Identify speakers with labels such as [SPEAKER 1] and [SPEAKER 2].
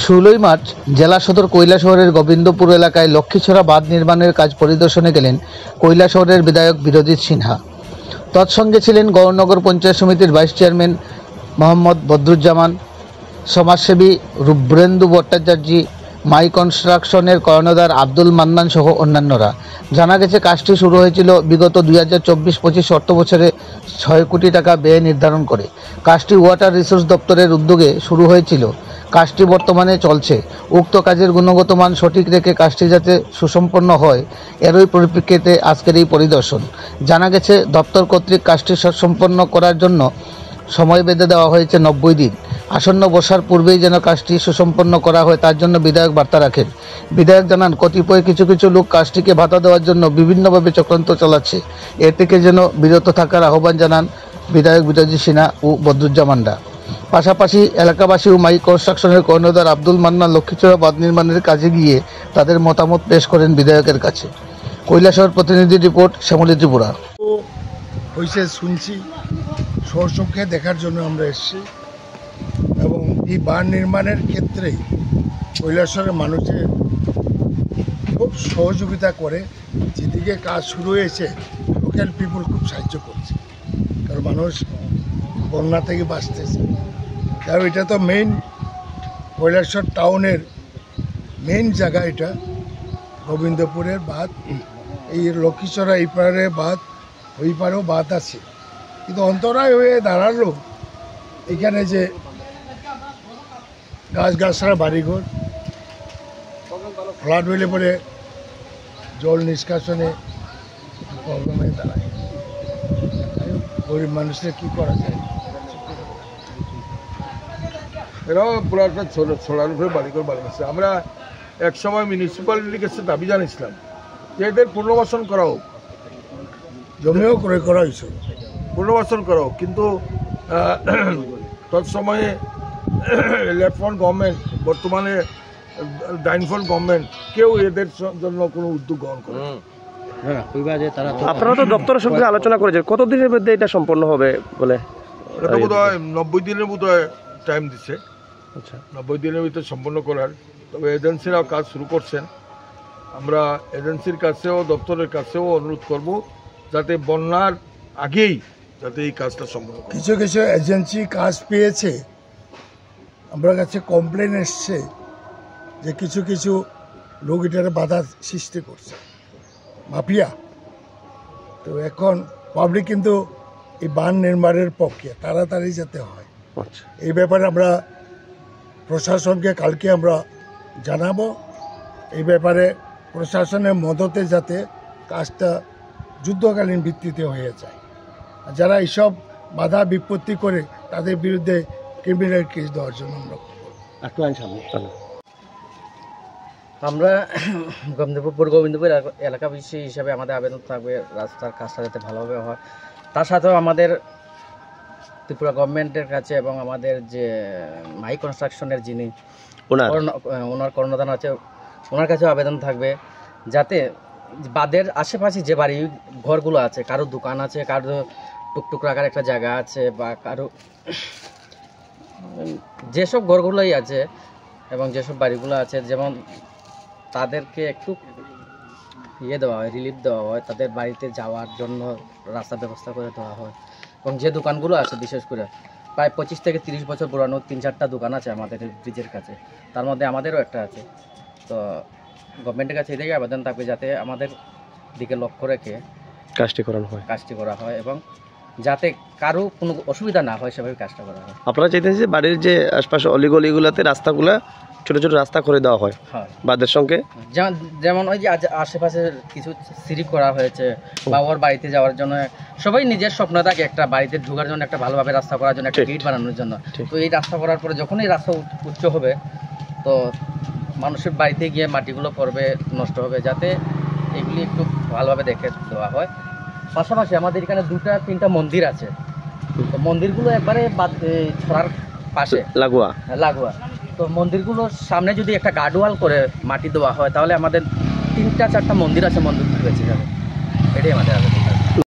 [SPEAKER 1] 16 March জেলা সদর কৈলাসহরের গোবিন্দপুর এলাকায় লক্ষ্মীছড়া বাঁধ নির্মাণের কাজ পরিদর্শনে গেলেন কৈলাসহরের বিধায়ক বীরজিৎ সিনহা। তৎসঙ্গে ছিলেন গৌরনগর পঞ্চায়েত সমিতির ভাইস চেয়ারম্যান মোহাম্মদ বদরুজ্জামান, সমাজসেবী রুব্রেন্দু ভট্টাচার্য, মাই কনস্ট্রাকশনের কর্ণধার আব্দুল মান্নান সহ অন্যান্যরা। জানা গেছে কাজটি শুরু হয়েছিল বিগত 2024-25 অর্থ বছরে 6 কোটি টাকা ব্যয় নির্ধারণ করে। কাজটি ওয়াটার রিসোর্স দপ্তরের উদ্যোগে শুরু হয়েছিল। কাজটি বর্তমানে চলছে। উক্ত কাজের গুণগত মান সঠিক রেখে কাজটি যাতে সুসম্পন্ন হয় এরই পরিপ্রেক্ষিতে আজকের এই পরিদর্শন। জানা গেছে দপ্তর কর্তৃক কাজটি সম্পন্ন করার জন্য সময় বেঁধে দেওয়া হয়েছে 90 দিন। আসন্ন বর্ষার পূর্বেই যেন কাজটি সুসম্পন্ন করা হয় তার জন্য বিধায়ক বার্তা রাখেন। বিধায়ক জানান, কতিপয় কিছু লোক কাজটিকে বাধা দেওয়ার জন্য বিভিন্নভাবে চক্রান্ত চালাচ্ছে। এর থেকে যেন বিরত থাকার আহ্বান জানান বিধায়ক বীরজিৎ সিনহা ও বদরুজ্জামানরা। পাশাপাশি এলাকাবাসী ও মাই কনস্ট্রাকশনের কর্ণধার আব্দুল মান্নান লক্ষ্মীছড়া বাঁধ নির্মাণের কাজে গিয়ে তাদের মতামত পেশ করেন বিধায়কের কাছে। কৈলাসহর প্রতিনিধি রিপোর্ট, শ্যামলী ত্রিপুরা।
[SPEAKER 2] হয়েছে শুনছি, সচক্ষে দেখার জন্য আমরা এসেছি এবং এই বাঁধ নির্মাণের ক্ষেত্রে কৈলাসহরের মানুষের খুব সহযোগিতা করে। যেদিকে কাজ শুরু হয়েছে লোকাল পিপুল খুব সাহায্য করছে, কারণ মানুষ বন্যা থেকে বাঁচতেছে। কারণ এটা তো মেইন কৈলাসহর টাউনের মেইন জায়গা, এটা গোবিন্দপুরের বাঁধ। এই লক্ষ্মীছড়া এই পারে বাঁধ, ওই পারেও বাঁধ আছে, কিন্তু অন্তরায় হয়ে দাঁড়ালো এখানে যে গাছগাছরা বাড়িঘর ফ্লাড হইলে পরে জল নিষ্কাশনে প্রবলেম হয়ে দাঁড়ায়। গরিব মানুষের কী করা যায়?
[SPEAKER 3] এরাও পুরো একটা ছোড়ার উপরে বাড়িঘর বানিয়েছে। আমরা এক সময় মিউনিসিপ্যালিটির কাছে দাবি জানিয়েছিলাম যে এদের পুনর্বাসন করা হোক,
[SPEAKER 2] জমিও ক্রয় করা হয়েছে,
[SPEAKER 3] পুনর্বাসন করা হোক, কিন্তু তৎসময়ে লেফট ফ্রন্ট গভর্নমেন্ট, বর্তমানে ডাইনফ্রন্ট গভর্নমেন্ট, কেউ এদের জন্য কোনো উদ্যোগ গ্রহণ করে।
[SPEAKER 4] আপনারা তো দপ্তরের সঙ্গে আলোচনা করেছেন, কতদিনের মধ্যে এটা সম্পন্ন হবে বলে?
[SPEAKER 3] এটা বোধ হয় 90 দিনের বোধ হয় টাইম দিচ্ছে।
[SPEAKER 4] আচ্ছা,
[SPEAKER 3] 90 দিনের ভিতরে সম্পন্ন করার। তবে এজেন্সিরাও কাজ শুরু করছেন। আমরা এজেন্সির কাছেও দপ্তরের কাছেও অনুরোধ করব যাতে বন্যার আগেই যাতে এই কাজটা সম্পন্ন করে।
[SPEAKER 2] কিছু কিছু এজেন্সি কাজ পেয়েছে, আমার কাছে কমপ্লেন এসছে যে কিছু লোক এটার বাধা সৃষ্টি করছে, মাফিয়া। তো এখন পাবলিক কিন্তু এই বাঁধ নির্মাণের পক্ষে, তাড়াতাড়ি যাতে হয়।
[SPEAKER 4] আচ্ছা,
[SPEAKER 2] এই ব্যাপারে আমরা প্রশাসনকে কালকে আমরা জানাবো। এই ব্যাপারে প্রশাসনের মদতে যাতে কাজটা যুদ্ধকালীন ভিত্তিতে হয়ে যায়। যারা এইসব বাধা বিপত্তি করে তাদের বিরুদ্ধে ক্রিমিনাল কেস দেওয়ার জন্য
[SPEAKER 5] আমরা গোবিন্দপুর এলাকাবাসী হিসাবে আমাদের আবেদন থাকবে রাস্তার কাজটা যাতে ভালোভাবে হয়। তার সাথেও আমাদের ত্রিপুরা গভর্নমেন্টের কাছে এবং আমাদের যে মাই কনস্ট্রাকশনের যিনি ওনার কর্ণধার আছে ওনার কাছেও আবেদন থাকবে যাতে বাঁধের আশেপাশে যে বাড়ি ঘরগুলো আছে, কারো দোকান আছে, কারো টুকটুক রাখার একটা জায়গা আছে, বা কারো যেসব ঘরগুলোই আছে এবং যেসব বাড়িগুলো আছে, যেমন তাদেরকে একটু দেওয়া হয়, রিলিফ দেওয়া হয়, তাদের বাড়িতে যাওয়ার জন্য রাস্তার ব্যবস্থা করে দেওয়া হয়। এবং যে দোকানগুলো আছে, বিশেষ করে প্রায় 25 থেকে 30 বছর পুরানো 3-4টা দোকান আছে আমাদের ব্রিজের কাছে, তার মধ্যে আমাদেরও একটা আছে। তো গভর্নমেন্টের কাছে এদিকে আবেদন থাকবে যাতে আমাদের দিকে লক্ষ্য রেখে কাজটি করা হয় এবং যাতে কারো কোনো অসুবিধা না হয় সেভাবে কাজটা করা হয়।
[SPEAKER 4] আপনারা চাইতেন যে বাড়ির যে আশপাশে অলিগলিগুলোতে রাস্তাগুলো ছোট ছোট রাস্তা করে দেওয়া হয় বাঁধের সঙ্গে,
[SPEAKER 5] যেমন ওই যে আশেপাশে কিছু সিঁড়ি করা হয়েছে, বা ওর বাড়িতে যাওয়ার জন্য সবাই নিজের স্বপ্ন থাকে একটা বাড়িতে ঢোকার জন্য, একটা ভালোভাবে রাস্তা করার জন্য, একটা গেট বানানোর জন্য। তো এই রাস্তা করার পরে যখন এই রাস্তা উচ্চ হবে তো মানুষের বাড়িতে গিয়ে মাটিগুলো পড়বে, নষ্ট হবে, যাতে এগুলি একটু ভালোভাবে দেখে দেওয়া হয়। পাশাপাশি আমাদের এখানে 2-3টা মন্দির আছে, তো মন্দিরগুলো একবারে ছড়ার পাশে লাগোয়া। তো মন্দিরগুলোর সামনে যদি একটা গার্ডওয়াল করে মাটি দেওয়া হয় তাহলে আমাদের 3-4টা মন্দির আছে, মন্দির বেঁচে যাবে। এটাই আমাদের আবেদন।